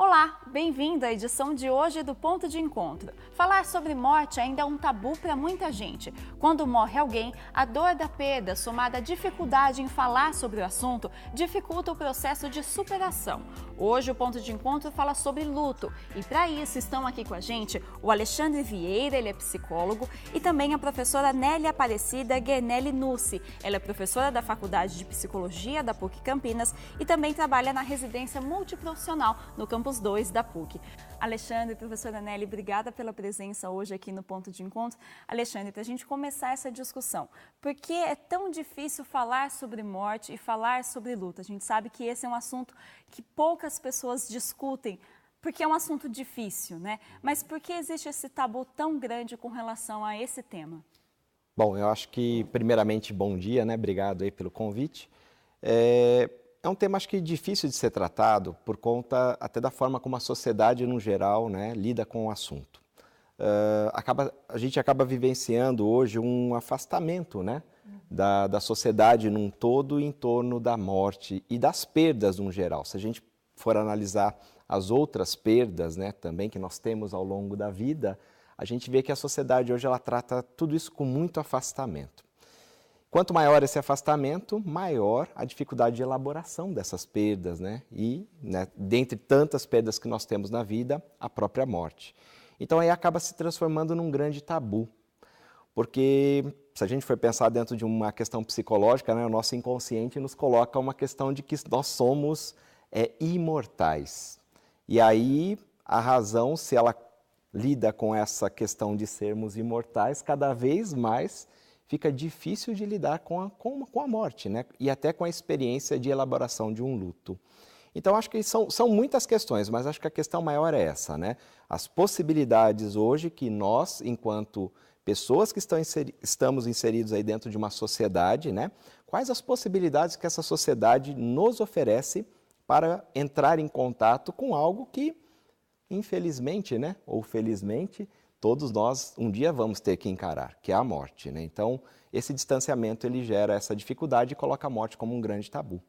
Olá, bem-vindo à edição de hoje do Ponto de Encontro. Falar sobre morte ainda é um tabu para muita gente. Quando morre alguém, a dor da perda, somada à dificuldade em falar sobre o assunto, dificulta o processo de superação. Hoje o Ponto de Encontro fala sobre luto e para isso estão aqui com a gente o Alexandre Vieira, ele é psicólogo, e também a professora Nélia Aparecida Guernelli Nussi. Ela é professora da Faculdade de Psicologia da PUC Campinas e também trabalha na residência multiprofissional no Campus 2 da PUC. Alexandre, professora Nelly, obrigada pela presença hoje aqui no Ponto de Encontro. Alexandre, para a gente começar essa discussão, por que é tão difícil falar sobre morte e falar sobre luta? A gente sabe que esse é um assunto que poucas pessoas discutem, porque é um assunto difícil, né? Mas por que existe esse tabu tão grande com relação a esse tema? Bom, eu acho que, primeiramente, bom dia, né? Obrigado aí pelo convite. É um tema, acho que, difícil de ser tratado por conta até da forma como a sociedade, no geral, né, lida com o assunto. A gente acaba vivenciando hoje um afastamento, né, da sociedade num todo em torno da morte e das perdas no geral. Se a gente for analisar as outras perdas, né, também que nós temos ao longo da vida, a gente vê que a sociedade hoje ela trata tudo isso com muito afastamento. Quanto maior esse afastamento, maior a dificuldade de elaboração dessas perdas, né? E, né, dentre tantas perdas que nós temos na vida, a própria morte. Então, aí acaba se transformando num grande tabu, porque se a gente for pensar dentro de uma questão psicológica, né, o nosso inconsciente nos coloca uma questão de que nós somos imortais. E aí, a razão, se ela lida com essa questão de sermos imortais, cada vez mais fica difícil de lidar com a morte, né? E até com a experiência de elaboração de um luto. Então, acho que são muitas questões, mas acho que a questão maior é essa, né? As possibilidades hoje que nós, enquanto pessoas que estamos inseridos aí dentro de uma sociedade, né? Quais as possibilidades que essa sociedade nos oferece para entrar em contato com algo que, infelizmente, né? Ou felizmente, todos nós um dia vamos ter que encarar, que é a morte, né? Então, esse distanciamento ele gera essa dificuldade e coloca a morte como um grande tabu.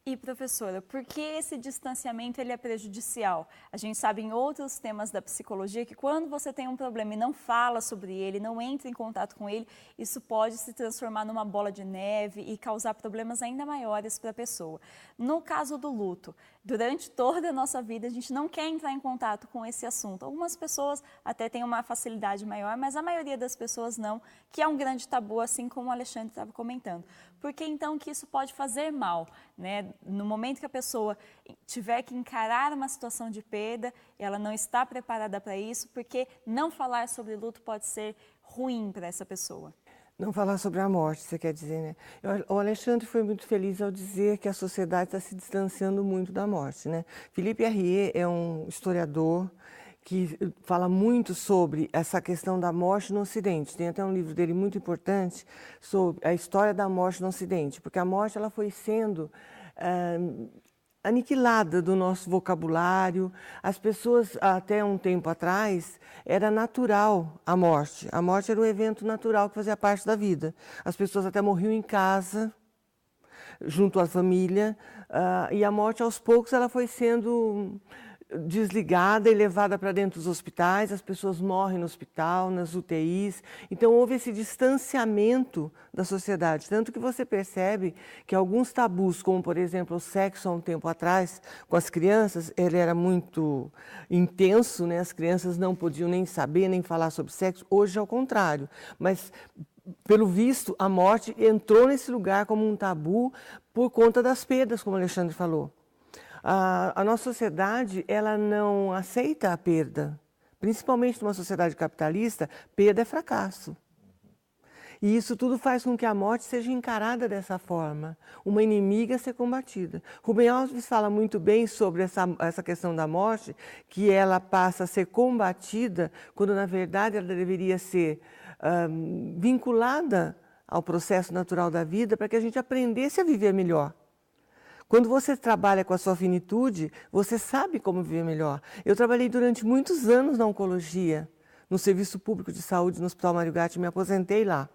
E, professora, por que esse distanciamento ele é prejudicial? A gente sabe em outros temas da psicologia que quando você tem um problema e não fala sobre ele, não entra em contato com ele, isso pode se transformar numa bola de neve e causar problemas ainda maiores para a pessoa. No caso do luto, durante toda a nossa vida a gente não quer entrar em contato com esse assunto. Algumas pessoas até têm uma facilidade maior, mas a maioria das pessoas não, que é um grande tabu, assim como o Alexandre estava comentando. Por que então que isso pode fazer mal, né? No momento que a pessoa tiver que encarar uma situação de perda, ela não está preparada para isso, porque não falar sobre luto pode ser ruim para essa pessoa. Não falar sobre a morte, você quer dizer, né? O Alexandre foi muito feliz ao dizer que a sociedade está se distanciando muito da morte, né? Philippe Herrier é um historiador que fala muito sobre essa questão da morte no Ocidente. Tem até um livro dele muito importante sobre a história da morte no Ocidente, porque a morte ela foi sendo aniquilada do nosso vocabulário. As pessoas, até um tempo atrás, era natural a morte. A morte era um evento natural que fazia parte da vida. As pessoas até morriam em casa, junto à família, e a morte, aos poucos, ela foi sendo desligada e levada para dentro dos hospitais. As pessoas morrem no hospital, nas UTIs. Então, houve esse distanciamento da sociedade. Tanto que você percebe que alguns tabus, como, por exemplo, o sexo há um tempo atrás, com as crianças, ele era muito intenso, né? As crianças não podiam nem saber, nem falar sobre sexo. Hoje, ao contrário. Mas, pelo visto, a morte entrou nesse lugar como um tabu por conta das perdas, como o Alexandre falou. A nossa sociedade ela não aceita a perda, principalmente numa sociedade capitalista, perda é fracasso. E isso tudo faz com que a morte seja encarada dessa forma, uma inimiga a ser combatida. Rubem Alves fala muito bem sobre essa questão da morte, que ela passa a ser combatida quando, na verdade, ela deveria ser vinculada ao processo natural da vida para que a gente aprendesse a viver melhor. Quando você trabalha com a sua finitude, você sabe como viver melhor. Eu trabalhei durante muitos anos na oncologia, no Serviço Público de Saúde, no Hospital Mário Gatti, me aposentei lá.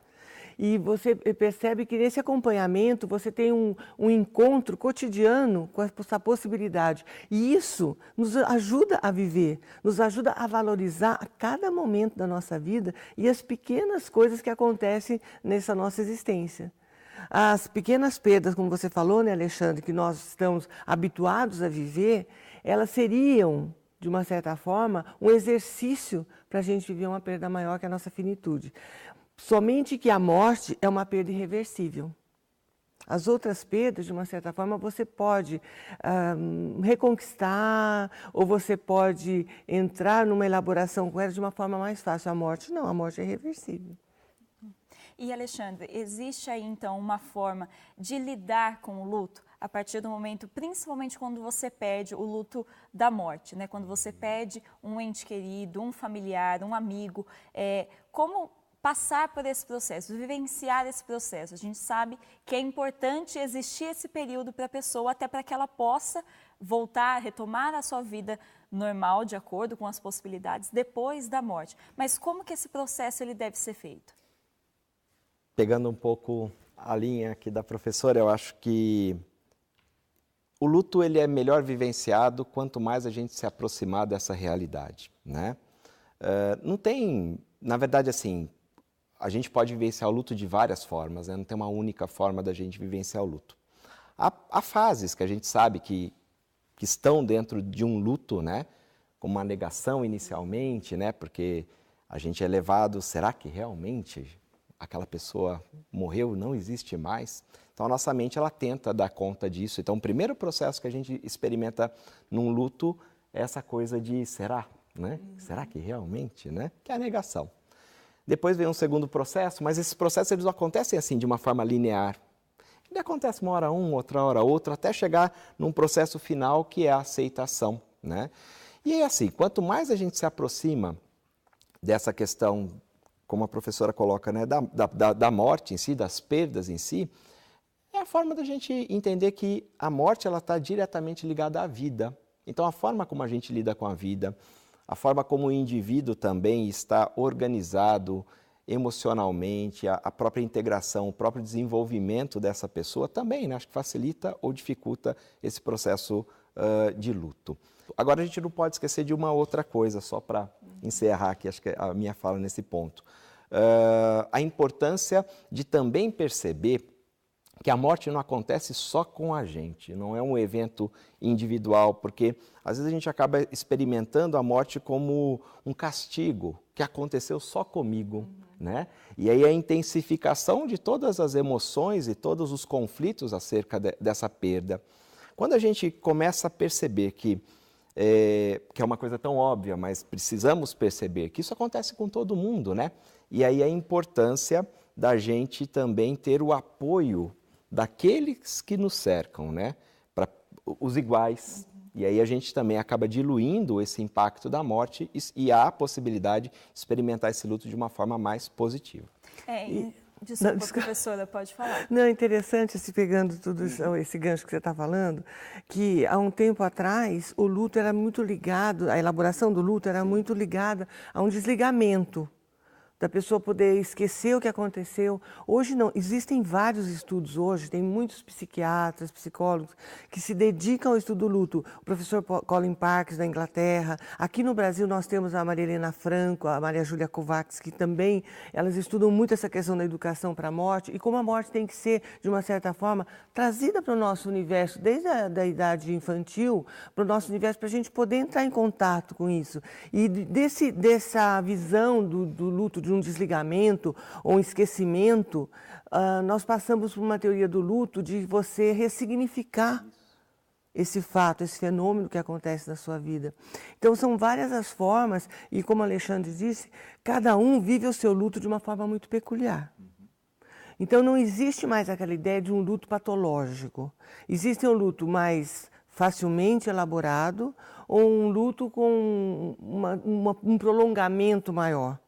E você percebe que nesse acompanhamento você tem um encontro cotidiano com essa possibilidade. E isso nos ajuda a viver, nos ajuda a valorizar a cada momento da nossa vida e as pequenas coisas que acontecem nessa nossa existência. As pequenas perdas, como você falou, né, Alexandre, que nós estamos habituados a viver, elas seriam, de uma certa forma, um exercício para a gente viver uma perda maior que a nossa finitude. Somente que a morte é uma perda irreversível. As outras perdas, de uma certa forma, você pode reconquistar ou você pode entrar numa elaboração com ela de uma forma mais fácil. A morte não, a morte é irreversível. E, Alexandre, existe aí, então, uma forma de lidar com o luto a partir do momento, principalmente quando você perde o luto da morte, né? Quando você perde um ente querido, um familiar, um amigo, como passar por esse processo, vivenciar esse processo? A gente sabe que é importante existir esse período para a pessoa, até para que ela possa voltar, retomar a sua vida normal, de acordo com as possibilidades, depois da morte. Mas como que esse processo ele deve ser feito? Pegando um pouco a linha aqui da professora, eu acho que o luto ele é melhor vivenciado quanto mais a gente se aproximar dessa realidade, né? Não tem, na verdade, assim, a gente pode vivenciar o luto de várias formas, né? Não tem uma única forma da gente vivenciar o luto. Há fases que a gente sabe que estão dentro de um luto, né? Como uma negação inicialmente, né? Porque a gente é levado, será que realmente aquela pessoa morreu, não existe mais? Então, a nossa mente, ela tenta dar conta disso. Então, o primeiro processo que a gente experimenta num luto é essa coisa de será, né? Será que realmente, né? Que é a negação. Depois vem um segundo processo, mas esses processos eles não acontecem assim, de uma forma linear. Ele acontece uma hora um, outra hora outra, até chegar num processo final que é a aceitação, né? E é assim, quanto mais a gente se aproxima dessa questão, como a professora coloca, né, da morte em si, das perdas em si, é a forma da gente entender que a morte ela está diretamente ligada à vida. Então, a forma como a gente lida com a vida, a forma como o indivíduo também está organizado emocionalmente, a própria integração, o próprio desenvolvimento dessa pessoa também, né, acho que facilita ou dificulta esse processo de luto. Agora, a gente não pode esquecer de uma outra coisa, só para encerrar aqui, acho que a minha fala nesse ponto. A importância de também perceber que a morte não acontece só com a gente, não é um evento individual, porque às vezes a gente acaba experimentando a morte como um castigo, que aconteceu só comigo, né? E aí a intensificação de todas as emoções e todos os conflitos acerca dessa perda. Quando a gente começa a perceber que é uma coisa tão óbvia, mas precisamos perceber que isso acontece com todo mundo, né? E aí a importância da gente também ter o apoio daqueles que nos cercam, né? Para os iguais. E aí a gente também acaba diluindo esse impacto da morte e há a possibilidade de experimentar esse luto de uma forma mais positiva. Desculpa, professora, pode falar. Não, é interessante, se pegando tudo esse gancho que você está falando, que há um tempo atrás o luto era muito ligado, a elaboração do luto era muito ligada a um desligamento, da pessoa poder esquecer o que aconteceu. Hoje não, existem vários estudos hoje, tem muitos psiquiatras, psicólogos que se dedicam ao estudo do luto. O professor Colin Parkes da Inglaterra, aqui no Brasil nós temos a Maria Helena Franco, a Maria Júlia Kovacs, que também, elas estudam muito essa questão da educação para a morte e como a morte tem que ser, de uma certa forma, trazida para o nosso universo, desde a idade infantil, para o nosso universo, para a gente poder entrar em contato com isso. E dessa visão do luto, de um desligamento ou um esquecimento, nós passamos por uma teoria do luto de você ressignificar esse fato, esse fenômeno que acontece na sua vida. Então, são várias as formas e, como o Alexandre disse, cada um vive o seu luto de uma forma muito peculiar. Então, não existe mais aquela ideia de um luto patológico. Existe um luto mais facilmente elaborado ou um luto com um prolongamento maior.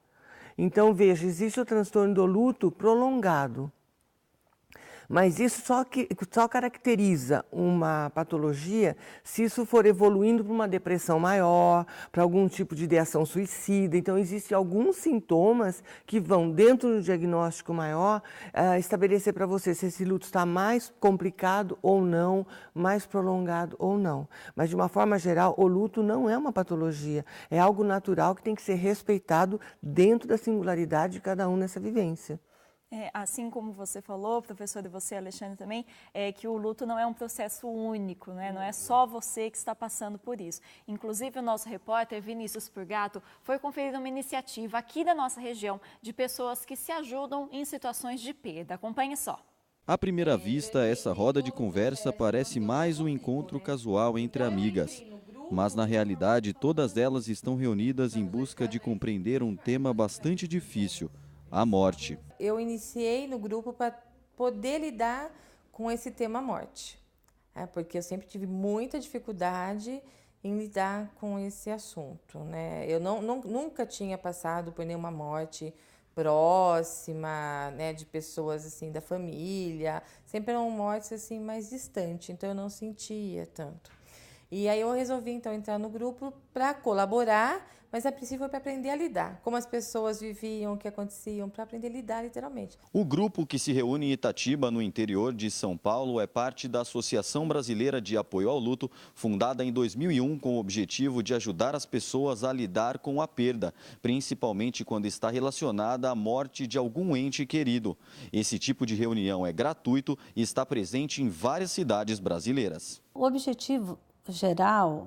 Então, veja, existe o transtorno do luto prolongado. Mas isso só caracteriza uma patologia se isso for evoluindo para uma depressão maior, para algum tipo de ideação suicida. Então, existem alguns sintomas que vão, dentro do diagnóstico maior, estabelecer para você se esse luto está mais complicado ou não, mais prolongado ou não. Mas, de uma forma geral, o luto não é uma patologia, é algo natural que tem que ser respeitado dentro da singularidade de cada um nessa vivência. Assim como você falou, professor, e você, Alexandre, também, que o luto não é um processo único, né? Não é só você que está passando por isso. Inclusive, o nosso repórter, Vinícius Purgato, foi conferir uma iniciativa aqui da nossa região de pessoas que se ajudam em situações de perda. Acompanhe só. À primeira vista, essa roda de conversa parece mais um encontro casual entre amigas. Mas, na realidade, todas elas estão reunidas em busca de compreender um tema bastante difícil: a morte. Eu iniciei no grupo para poder lidar com esse tema morte, porque eu sempre tive muita dificuldade em lidar com esse assunto, né? Eu nunca tinha passado por nenhuma morte próxima, né, de pessoas assim da família, sempre eram mortes assim mais distantes, então eu não sentia tanto. E aí eu resolvi então entrar no grupo para colaborar, mas a princípio foi para aprender a lidar, como as pessoas viviam, o que aconteciam, para aprender a lidar literalmente. O grupo, que se reúne em Itatiba, no interior de São Paulo, é parte da Associação Brasileira de Apoio ao Luto, fundada em 2001 com o objetivo de ajudar as pessoas a lidar com a perda, principalmente quando está relacionada à morte de algum ente querido. Esse tipo de reunião é gratuito e está presente em várias cidades brasileiras. O objetivo geral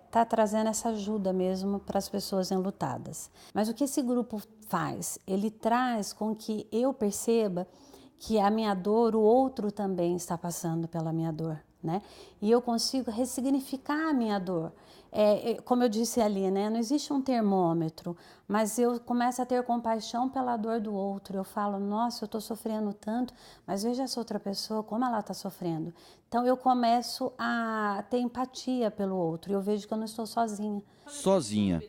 está trazendo essa ajuda mesmo para as pessoas enlutadas. Mas o que esse grupo faz? Ele traz com que eu perceba que a minha dor, o outro também está passando pela minha dor, né? E eu consigo ressignificar a minha dor. Como eu disse ali, né? Não existe um termômetro, mas eu começo a ter compaixão pela dor do outro. Eu falo, nossa, eu estou sofrendo tanto, mas veja essa outra pessoa, como ela está sofrendo. Então eu começo a ter empatia pelo outro e eu vejo que eu não estou sozinha. Sozinha.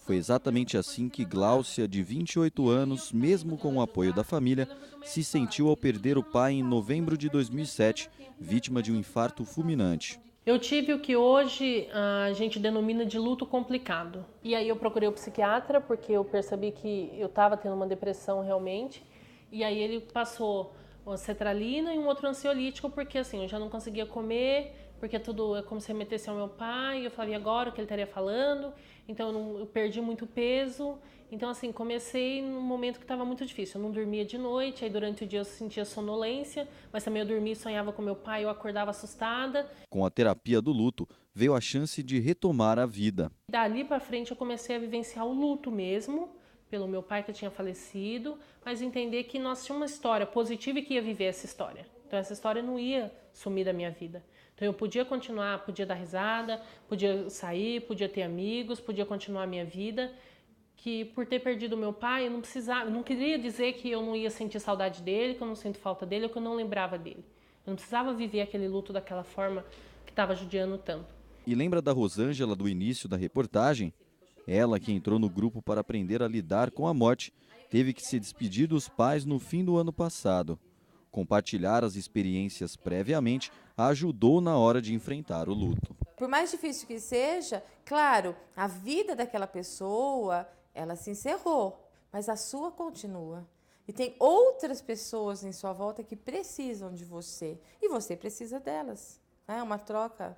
Foi exatamente assim que Gláucia, de 28 anos, mesmo com o apoio da família, se sentiu ao perder o pai em novembro de 2007, vítima de um infarto fulminante. Eu tive o que hoje a gente denomina de luto complicado. E aí eu procurei o psiquiatra porque eu percebi que eu estava tendo uma depressão realmente. E aí ele passou uma sertralina e um outro ansiolítico porque assim, eu já não conseguia comer, porque tudo é como se remetesse ao meu pai. Eu falava, e agora o que ele estaria falando? Então eu perdi muito peso. Então assim, comecei num momento que estava muito difícil. Eu não dormia de noite, aí durante o dia eu sentia sonolência, mas também eu dormia e sonhava com meu pai, eu acordava assustada. Com a terapia do luto, veio a chance de retomar a vida. Dali para frente eu comecei a vivenciar o luto mesmo, pelo meu pai que tinha falecido, mas entender que nós tínhamos uma história positiva e que ia viver essa história. Então essa história não ia sumir da minha vida. Então eu podia continuar, podia dar risada, podia sair, podia ter amigos, podia continuar a minha vida. Que por ter perdido meu pai, eu não precisava, não queria dizer que eu não ia sentir saudade dele, que eu não sinto falta dele, ou que eu não lembrava dele. Eu não precisava viver aquele luto daquela forma que estava judiando tanto. E lembra da Rosângela do início da reportagem? Ela, que entrou no grupo para aprender a lidar com a morte, teve que se despedir dos pais no fim do ano passado. Compartilhar as experiências previamente a ajudou na hora de enfrentar o luto. Por mais difícil que seja, claro, a vida daquela pessoa, ela se encerrou, mas a sua continua. E tem outras pessoas em sua volta que precisam de você e você precisa delas. É uma troca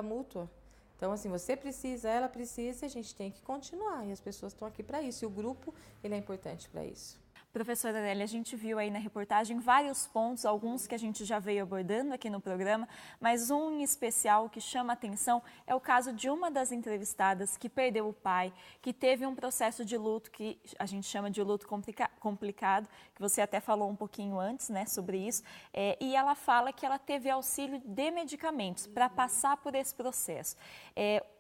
mútua. Então, assim, você precisa, ela precisa, e a gente tem que continuar. E as pessoas estão aqui para isso. E o grupo, ele é importante para isso. Professora Adélia, a gente viu aí na reportagem vários pontos, alguns que a gente já veio abordando aqui no programa, mas um em especial que chama a atenção é o caso de uma das entrevistadas que perdeu o pai, que teve um processo de luto que a gente chama de luto complicado, que você até falou um pouquinho antes, né, sobre isso, e ela fala que ela teve auxílio de medicamentos para passar por esse processo.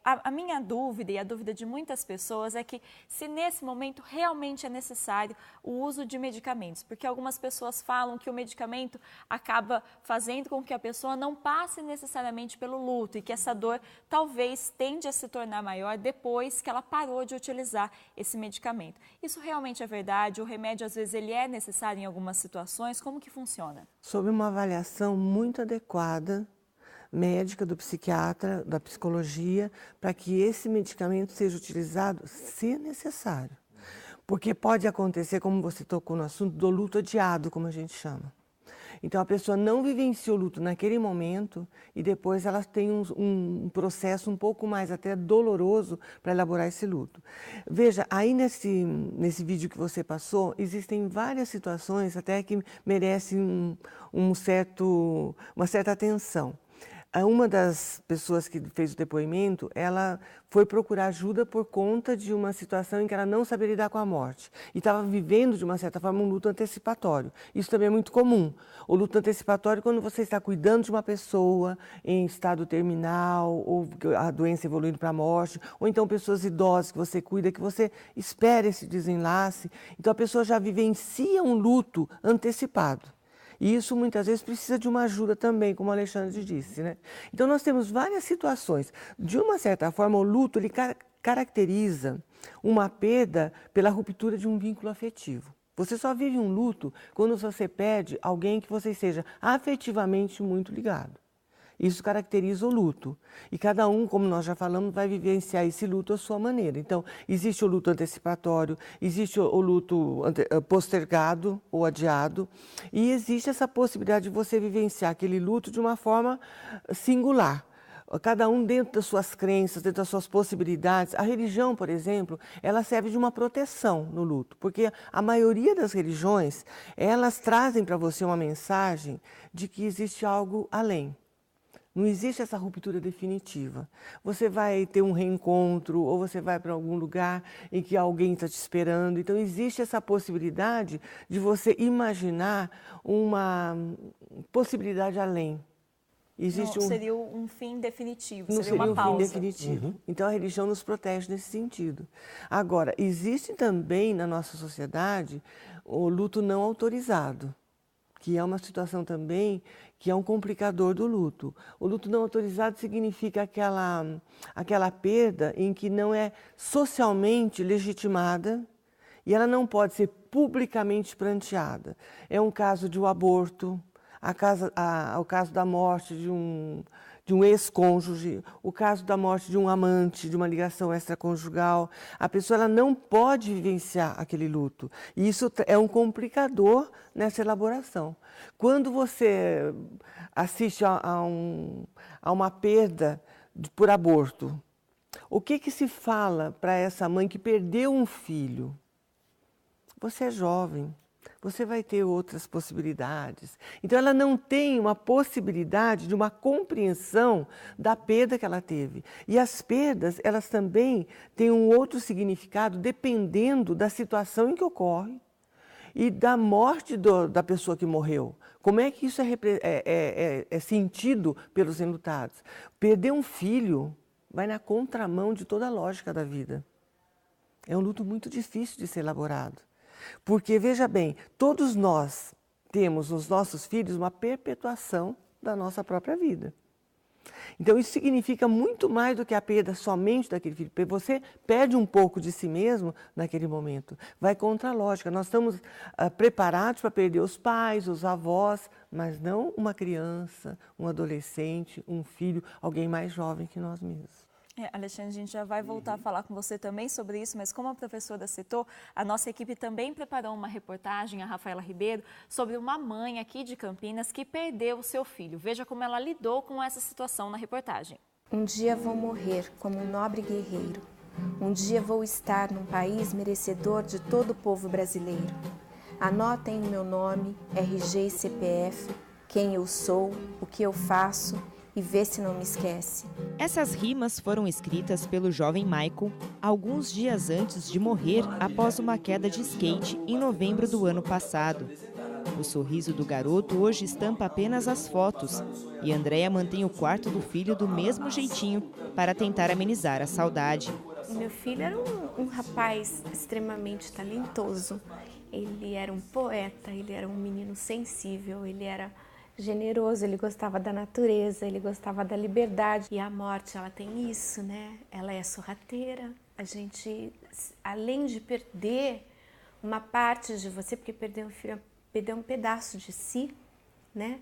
a minha dúvida e a dúvida de muitas pessoas é que se nesse momento realmente é necessário o uso de medicamentos, porque algumas pessoas falam que o medicamento acaba fazendo com que a pessoa não passe necessariamente pelo luto e que essa dor talvez tende a se tornar maior depois que ela parou de utilizar esse medicamento. Isso realmente é verdade? O remédio às vezes ele é necessário em algumas situações? Como que funciona? Sob uma avaliação muito adequada, médica, do psiquiatra, da psicologia, para que esse medicamento seja utilizado se necessário. Porque pode acontecer, como você tocou no assunto, do luto adiado, como a gente chama. Então, a pessoa não vivencia o luto naquele momento e depois ela tem um processo um pouco mais até doloroso para elaborar esse luto. Veja, aí nesse vídeo que você passou, existem várias situações até que merecem uma certa atenção. Uma das pessoas que fez o depoimento, ela foi procurar ajuda por conta de uma situação em que ela não sabia lidar com a morte. E estava vivendo, de uma certa forma, um luto antecipatório. Isso também é muito comum. O luto antecipatório, quando você está cuidando de uma pessoa em estado terminal, ou a doença evoluindo para a morte, ou então pessoas idosas que você cuida, que você espera esse desenlace. Então, a pessoa já vivencia um luto antecipado. E isso muitas vezes precisa de uma ajuda também, como o Alexandre disse, né? Então nós temos várias situações. De uma certa forma, o luto ele caracteriza uma perda pela ruptura de um vínculo afetivo. Você só vive um luto quando você perde alguém que você seja afetivamente muito ligado. Isso caracteriza o luto. E cada um, como nós já falamos, vai vivenciar esse luto à sua maneira. Então, existe o luto antecipatório, existe o luto postergado ou adiado, e existe essa possibilidade de você vivenciar aquele luto de uma forma singular. Cada um dentro das suas crenças, dentro das suas possibilidades. A religião, por exemplo, ela serve de uma proteção no luto, porque a maioria das religiões, elas trazem para você uma mensagem de que existe algo além. Não existe essa ruptura definitiva. Você vai ter um reencontro ou você vai para algum lugar em que alguém está te esperando. Então, existe essa possibilidade de você imaginar uma possibilidade além. Existe não seria um fim definitivo, não seria uma pausa. Fim definitivo. Então, a religião nos protege nesse sentido. Agora, existe também na nossa sociedade o luto não autorizado, que é uma situação também que é um complicador do luto. O luto não autorizado significa aquela perda em que não é socialmente legitimada e ela não pode ser publicamente pranteada. É um caso de um aborto, o caso da morte de um ex-cônjuge, o caso da morte de um amante, de uma ligação extraconjugal. A pessoa ela não pode vivenciar aquele luto. E isso é um complicador nessa elaboração. Quando você assiste a uma perda por aborto, o que se fala para essa mãe que perdeu um filho? Você é jovem. Você vai ter outras possibilidades. Então, ela não tem uma possibilidade de uma compreensão da perda que ela teve. E as perdas, elas também têm um outro significado dependendo da situação em que ocorre e da morte da pessoa que morreu. Como é que isso é sentido pelos enlutados? Perder um filho vai na contramão de toda a lógica da vida. É um luto muito difícil de ser elaborado. Porque, veja bem, todos nós temos nos nossos filhos uma perpetuação da nossa própria vida. Então, isso significa muito mais do que a perda somente daquele filho. Você perde um pouco de si mesmo naquele momento. Vai contra a lógica. Nós estamos preparados para perder os pais, os avós, mas não uma criança, um adolescente, um filho, alguém mais jovem que nós mesmos. Alexandre, a gente já vai voltar a falar com você também sobre isso, mas como a professora citou, a nossa equipe também preparou uma reportagem, a Rafaela Ribeiro, sobre uma mãe aqui de Campinas que perdeu o seu filho. Veja como ela lidou com essa situação na reportagem. Um dia vou morrer como um nobre guerreiro. Um dia vou estar num país merecedor de todo o povo brasileiro. Anotem o meu nome, RG e CPF, quem eu sou, o que eu faço, e vê se não me esquece. Essas rimas foram escritas pelo jovem Michael alguns dias antes de morrer após uma queda de skate em novembro do ano passado. O sorriso do garoto hoje estampa apenas as fotos e Andréia mantém o quarto do filho do mesmo jeitinho para tentar amenizar a saudade. Meu filho era um rapaz extremamente talentoso. Ele era um poeta, ele era um menino sensível, ele era generoso, ele gostava da natureza, ele gostava da liberdade. E a morte, ela tem isso, né? Ela é sorrateira. A gente, além de perder uma parte de você, porque perder um filho é perder um pedaço de si, né?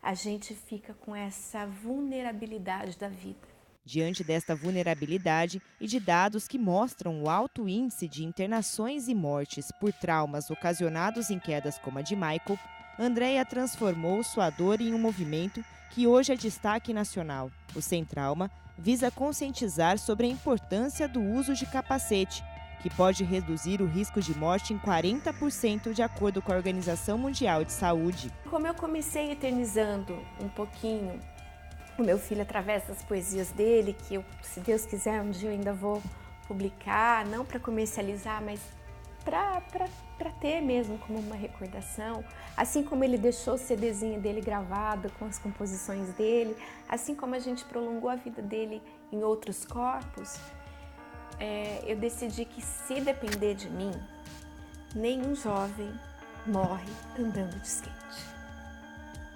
A gente fica com essa vulnerabilidade da vida. Diante desta vulnerabilidade e de dados que mostram o alto índice de internações e mortes por traumas ocasionados em quedas como a de Michael, Andréia transformou sua dor em um movimento que hoje é destaque nacional. O Sem Trauma visa conscientizar sobre a importância do uso de capacete, que pode reduzir o risco de morte em 40%, de acordo com a Organização Mundial de Saúde. Como eu comecei eternizando um pouquinho o meu filho através das poesias dele, que eu, se Deus quiser, um dia eu ainda vou publicar, não para comercializar, mas para ter mesmo como uma recordação, assim como ele deixou o CDzinho dele gravado com as composições dele, assim como a gente prolongou a vida dele em outros corpos, eu decidi que, se depender de mim, nenhum jovem morre andando de skate.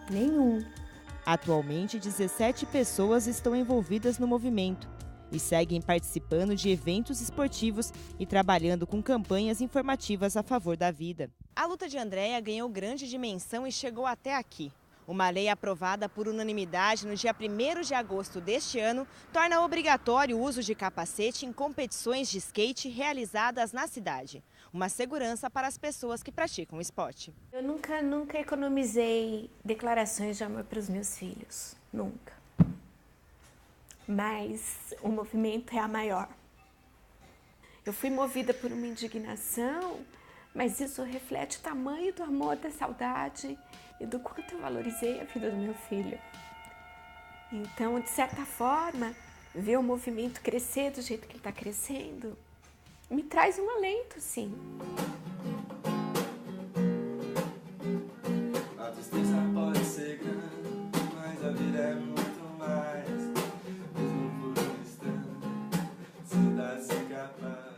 Nenhum. Atualmente, 17 pessoas estão envolvidas no movimento e seguem participando de eventos esportivos e trabalhando com campanhas informativas a favor da vida. A luta de Andréia ganhou grande dimensão e chegou até aqui. Uma lei aprovada por unanimidade no dia 1º de agosto deste ano torna obrigatório o uso de capacete em competições de skate realizadas na cidade. Uma segurança para as pessoas que praticam o esporte. Eu nunca economizei declarações de amor para os meus filhos. Nunca. Mas o movimento é a maior. Eu fui movida por uma indignação, mas isso reflete o tamanho do amor, da saudade e do quanto eu valorizei a vida do meu filho. Então, de certa forma, ver o movimento crescer do jeito que ele está crescendo me traz um alento, sim. A tristeza pode ser grande, mas a vida é muito mais. Mesmo por um instante, sem dar-se capaz.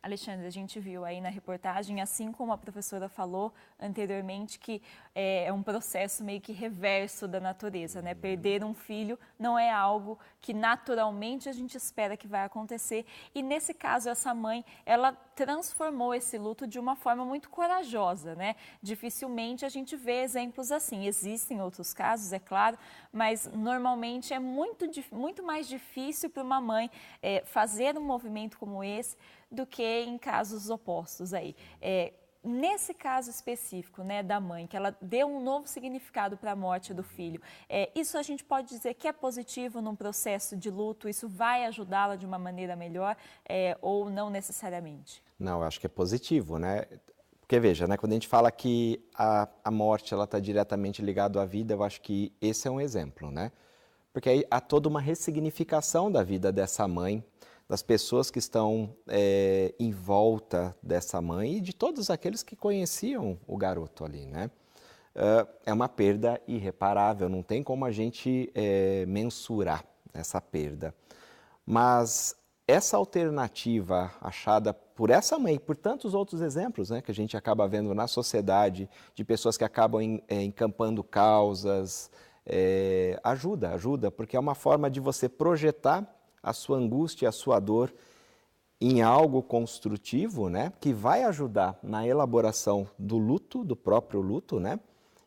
Alexandre, a gente viu aí na reportagem, assim como a professora falou anteriormente, que é um processo meio que reverso da natureza, né? Perder um filho não é algo que naturalmente a gente espera que vai acontecer. E nesse caso, essa mãe, ela transformou esse luto de uma forma muito corajosa, né? Dificilmente a gente vê exemplos assim. Existem outros casos, é claro, mas normalmente é muito mais difícil para uma mãe fazer um movimento como esse do que em casos opostos aí. Nesse caso específico, né, da mãe, que ela deu um novo significado para a morte do filho, isso a gente pode dizer que é positivo num processo de luto? Isso vai ajudá-la de uma maneira melhor ou não necessariamente? Não, eu acho que é positivo, né? Porque veja, né, quando a gente fala que a morte ela está diretamente ligada à vida, eu acho que esse é um exemplo, né? Porque aí há toda uma ressignificação da vida dessa mãe, das pessoas que estão em volta dessa mãe e de todos aqueles que conheciam o garoto ali, né? É uma perda irreparável, não tem como a gente mensurar essa perda. Mas essa alternativa achada por essa mãe, por tantos outros exemplos, né, que a gente acaba vendo na sociedade, de pessoas que acabam encampando causas, ajuda, porque é uma forma de você projetar a sua angústia e a sua dor em algo construtivo, né, que vai ajudar na elaboração do luto, do próprio luto, né,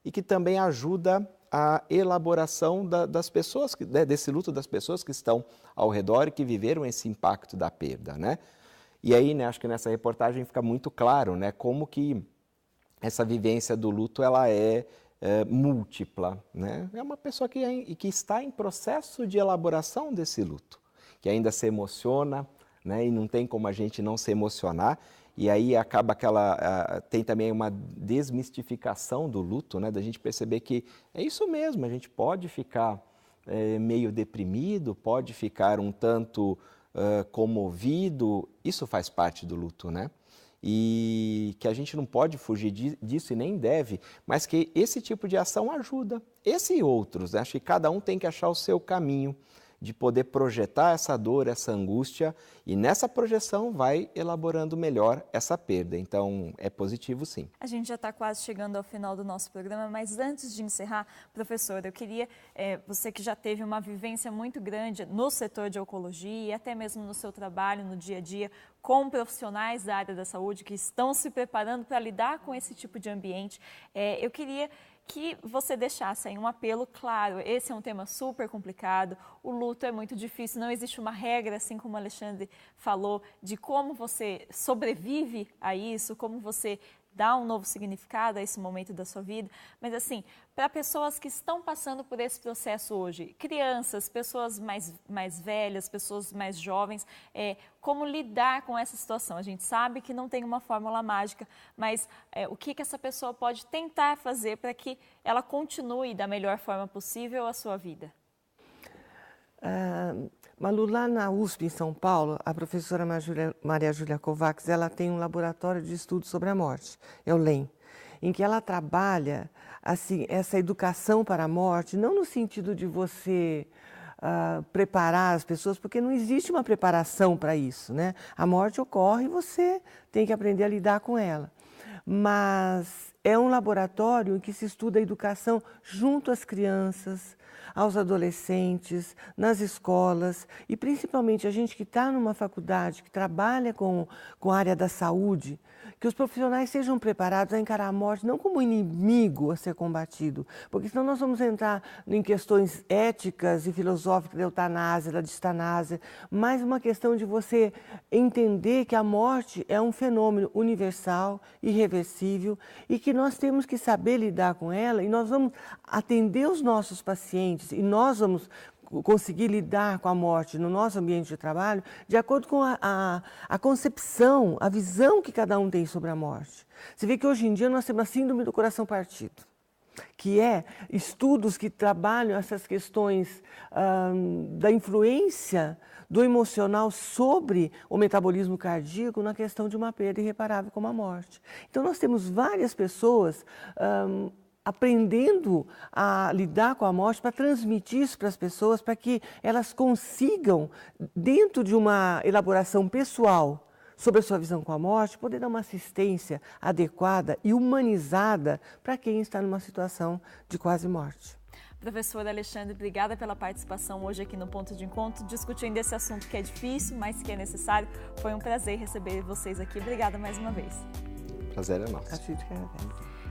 e que também ajuda a elaboração das pessoas, desse luto das pessoas que estão ao redor e que viveram esse impacto da perda, né. E aí, né, acho que nessa reportagem fica muito claro, né, como que essa vivência do luto ela é múltipla, né. É uma pessoa que está em processo de elaboração desse luto, que ainda se emociona, né, e não tem como a gente não se emocionar, e aí acaba tem também uma desmistificação do luto, né, da gente perceber que é isso mesmo, a gente pode ficar meio deprimido, pode ficar um tanto comovido, isso faz parte do luto, né? e que a gente não pode fugir disso e nem deve, mas que esse tipo de ação ajuda. Esse e outros, né? Acho que cada um tem que achar o seu caminho de poder projetar essa dor, essa angústia, e nessa projeção vai elaborando melhor essa perda. Então, é positivo sim. A gente já está quase chegando ao final do nosso programa, mas antes de encerrar, professor, eu queria, você que já teve uma vivência muito grande no setor de oncologia e até mesmo no seu trabalho, no dia a dia, com profissionais da área da saúde que estão se preparando para lidar com esse tipo de ambiente, eu queria que você deixasse aí um apelo claro. Esse é um tema super complicado, o luto é muito difícil, não existe uma regra, assim como o Alexandre falou, de como você sobrevive a isso, como você dá um novo significado a esse momento da sua vida, mas assim, para pessoas que estão passando por esse processo hoje, crianças, pessoas mais velhas, pessoas mais jovens, como lidar com essa situação? A gente sabe que não tem uma fórmula mágica, mas o que essa pessoa pode tentar fazer para que ela continue da melhor forma possível a sua vida? Malu, lá na USP, em São Paulo, a professora Maria Júlia Kovacs, ela tem um laboratório de estudos sobre a morte, é o LEM, em que ela trabalha assim, essa educação para a morte, não no sentido de você preparar as pessoas, porque não existe uma preparação para isso, né? A morte ocorre e você tem que aprender a lidar com ela. Mas é um laboratório em que se estuda a educação junto às crianças, aos adolescentes, nas escolas e principalmente a gente que está numa faculdade, que trabalha com a área da saúde, que os profissionais sejam preparados a encarar a morte não como inimigo a ser combatido, porque senão nós vamos entrar em questões éticas e filosóficas da eutanásia, da distanásia, mas uma questão de você entender que a morte é um fenômeno universal, irreversível e que nós temos que saber lidar com ela e nós vamos atender os nossos pacientes e nós vamos conseguir lidar com a morte no nosso ambiente de trabalho de acordo com a concepção, a visão que cada um tem sobre a morte. Você vê que hoje em dia nós temos a síndrome do coração partido, que é estudos que trabalham essas questões da influência do emocional sobre o metabolismo cardíaco na questão de uma perda irreparável como a morte. Então nós temos várias pessoas aprendendo a lidar com a morte para transmitir isso para as pessoas, para que elas consigam, dentro de uma elaboração pessoal sobre a sua visão com a morte, poder dar uma assistência adequada e humanizada para quem está numa situação de quase morte. Professor Alexandre, obrigada pela participação hoje aqui no Ponto de Encontro, discutindo esse assunto que é difícil, mas que é necessário. Foi um prazer receber vocês aqui. Obrigada mais uma vez. Prazer é nosso.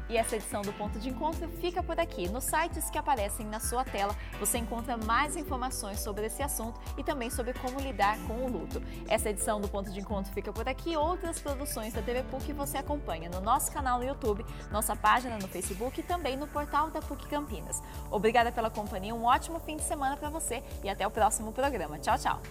E essa edição do Ponto de Encontro fica por aqui. Nos sites que aparecem na sua tela, você encontra mais informações sobre esse assunto e também sobre como lidar com o luto. Essa edição do Ponto de Encontro fica por aqui. Outras produções da TV PUC você acompanha no nosso canal no YouTube, nossa página no Facebook e também no portal da PUC Campinas. Obrigada pela companhia, um ótimo fim de semana para você e até o próximo programa. Tchau, tchau!